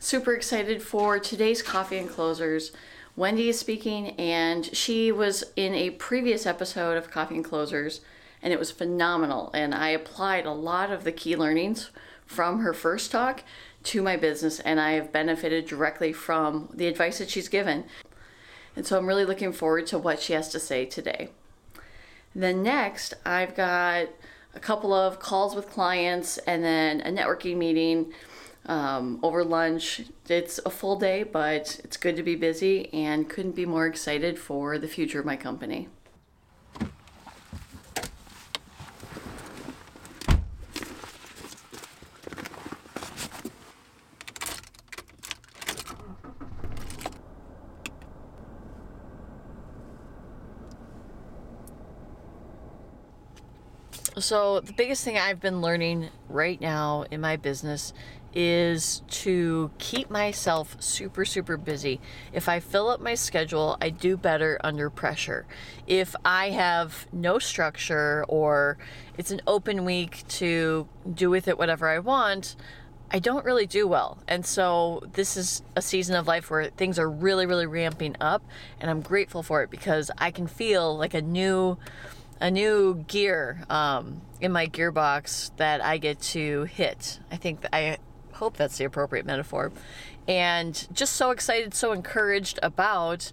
Super excited for today's Coffee and Closers. Wendy is speaking, and she was in a previous episode of Coffee and Closers, and it was phenomenal. And I applied a lot of the key learnings from her first talk to my business, and I have benefited directly from the advice that she's given. And so I'm really looking forward to what she has to say today. Then next, I've got a couple of calls with clients and then a networking meeting over lunch. It's a full day, but it's good to be busy and couldn't be more excited for the future of my company. So the biggest thing I've been learning right now in my business is to keep myself super busy. If I fill up my schedule, I do better under pressure. If I have no structure or it's an open week to do with it whatever I want, I don't really do well. And so this is a season of life where things are really ramping up, and I'm grateful for it because I can feel like a new gear in my gearbox that I get to hit. I hope that's the appropriate metaphor. And just so excited, so encouraged about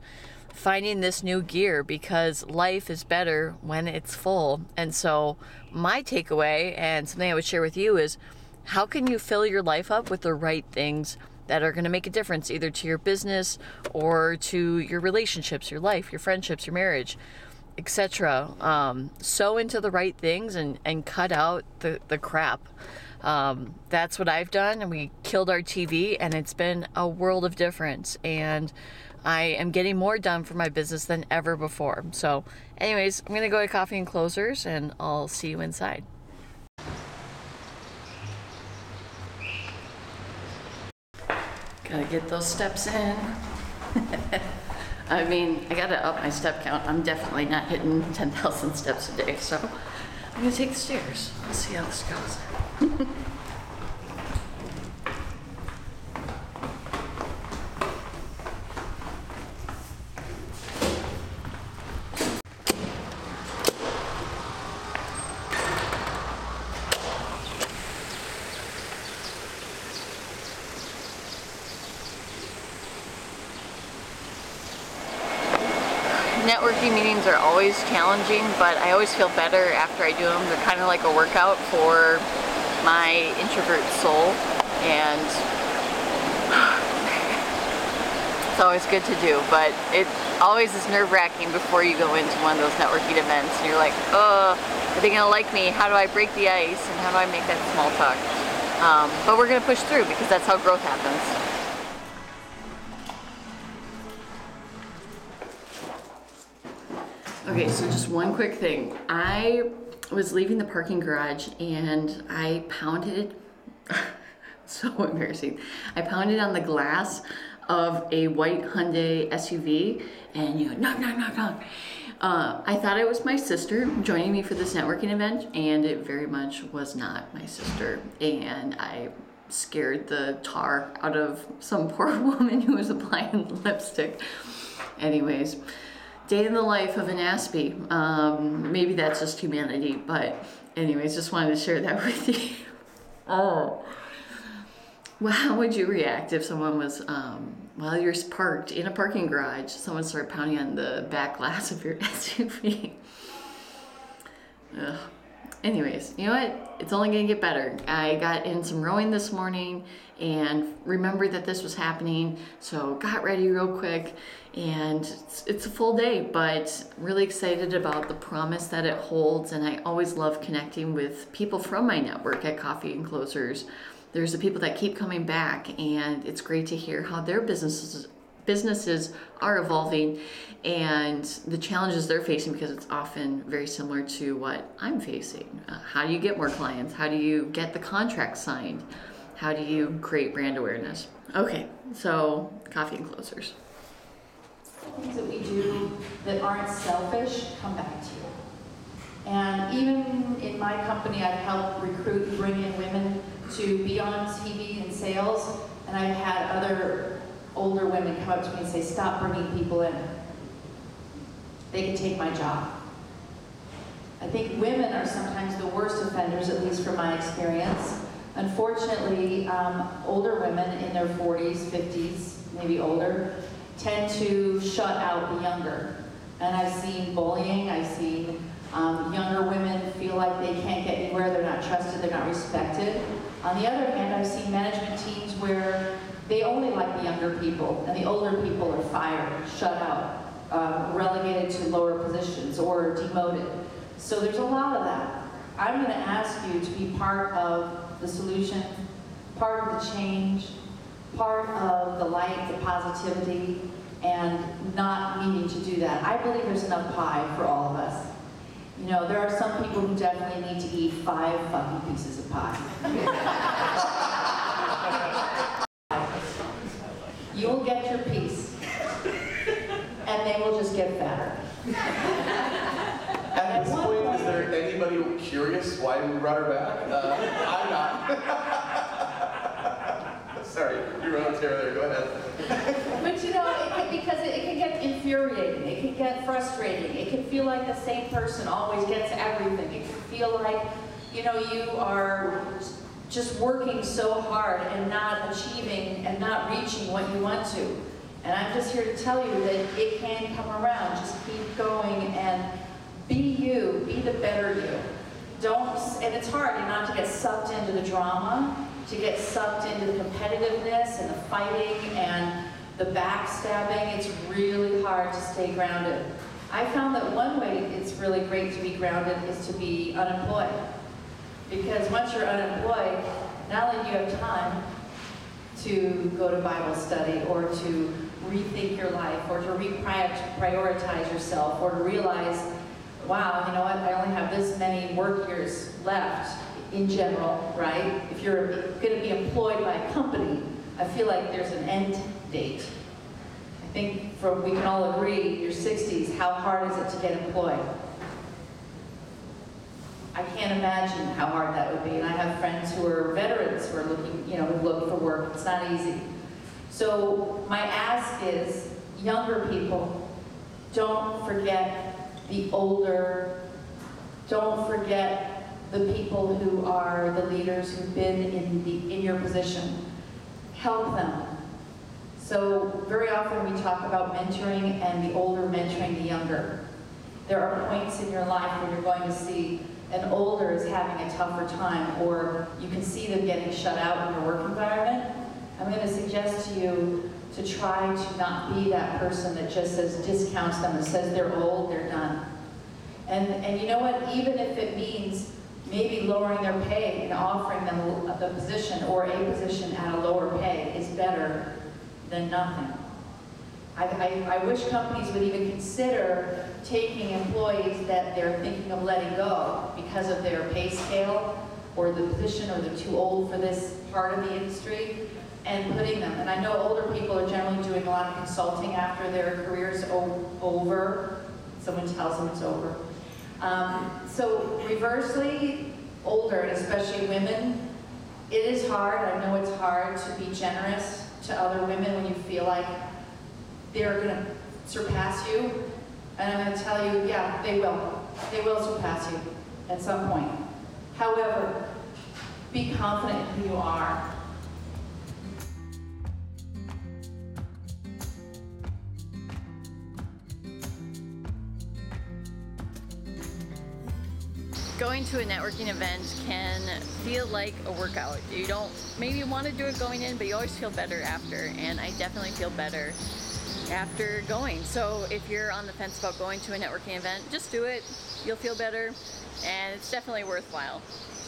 finding this new gear because life is better when it's full. And so my takeaway and something I would share with you is how can you fill your life up with the right things that are going to make a difference either to your business or to your relationships, your life, your friendships, your marriage, etc. Sow into the right things and cut out the crap. That's what I've done, and we killed our TV, and it's been a world of difference, and I am getting more done for my business than ever before. So anyways, I'm gonna go to Coffee and Closers, and I'll see you inside. Gotta get those steps in. I mean, I gotta up my step count. I'm definitely not hitting 10,000 steps a day, so I'm gonna take the stairs. Let's see how this goes. Networking meetings are always challenging, but I always feel better after I do them. They're kind of like a workout for my introvert soul, and it's always good to do, but it always is nerve-wracking before you go into one of those networking events and you're like, oh, are they gonna like me? How do I break the ice and how do I make that small talk? But we're gonna push through because that's how growth happens. Okay, so just one quick thing. I was leaving the parking garage and I pounded, so embarrassing. I pounded on the glass of a white Hyundai SUV and knock. I thought it was my sister joining me for this networking event, and it very much was not my sister. And I scared the tar out of some poor woman who was applying lipstick. Anyways. Day in the life of an Aspie. Maybe that's just humanity, but anyways, just wanted to share that with you. Oh. Well, how would you react if someone was, while you're parked in a parking garage, someone started pounding on the back glass of your SUV? Ugh. Anyways, you know what? It's only gonna get better. I got in some rowing this morning and remembered that this was happening, so got ready real quick, and it's a full day, but really excited about the promise that it holds. And I always love connecting with people from my network at Coffee and Closers. There's the people that keep coming back, and it's great to hear how their businesses are evolving and the challenges they're facing, because it's often very similar to what I'm facing. How do you get more clients? How do you get the contract signed? How do you create brand awareness? Okay, so Coffee and Closers. Things that we do that aren't selfish come back to you. And even in my company, I've helped recruit, bring in women to be on TV and sales, And I've had other older women come up to me and say, stop bringing people in. They can take my job. I think women are sometimes the worst offenders, at least from my experience. Unfortunately, older women in their 40s, 50s, maybe older, tend to shut out the younger. And I've seen bullying, I've seen younger women feel like they can't get anywhere, they're not trusted, they're not respected. On the other hand, I've seen management teams where they only like the younger people, and the older people are fired, shut out, relegated to lower positions or demoted. So there's a lot of that. I'm going to ask you to be part of the solution, part of the change, part of the light, the positivity, and not needing to do that. I believe there's enough pie for all of us. You know, there are some people who definitely need to eat 5 fucking pieces of pie. You'll get your piece, and they will just get fatter. At this point, is there anybody curious why we brought her back? I'm not. Sorry, you were on a tear there, go ahead. But you know, because it can get infuriating, it can get frustrating, it can feel like the same person always gets everything. It can feel like, you know, you are just working so hard and not achieving and not reaching what you want to. And I'm just here to tell you that it can come around. Just keep going and be you, be the better you. Don't, and it's hard not to get sucked into the drama, to get sucked into the competitiveness and the fighting and the backstabbing. It's really hard to stay grounded. I found that one way it's really great to be grounded is to be unemployed. Because once you're unemployed, not only do you have time to go to Bible study or to rethink your life or to reprioritize yourself or to realize, wow, you know what, I only have this many work years left in general, right? If you're going to be employed by a company, I feel like there's an end date. I think we can all agree, your 60s, how hard is it to get employed? I can't imagine how hard that would be. And I have friends who are veterans who are looking, you know, who look for work. It's not easy. So my ask is, younger people, don't forget the older, don't forget the people who are the leaders who've been in your position. Help them. So very often we talk about mentoring and the older mentoring the younger. There are points in your life when you're going to see an older is having a tougher time, or you can see them getting shut out in your work environment. I'm going to suggest to you to try to not be that person that just discounts them and says they're old, they're done. And you know what, even if it means maybe lowering their pay and offering them the position or a position at a lower pay is better than nothing. I wish companies would even consider taking employees that they're thinking of letting go because of their pay scale or the position, or they're too old for this part of the industry, and putting them. And I know older people are generally doing a lot of consulting after their career's over. Someone tells them it's over. So reversely, older, and especially women, it is hard. I know it's hard to be generous to other women when you feel like they're going to surpass you. And I'm going to tell you, yeah, they will. They will surpass you at some point. However, be confident in who you are. Going to a networking event can feel like a workout. You don't maybe want to do it going in, but you always feel better after, and I definitely feel better after going. So if you're on the fence about going to a networking event, just do it. You'll feel better, and it's definitely worthwhile.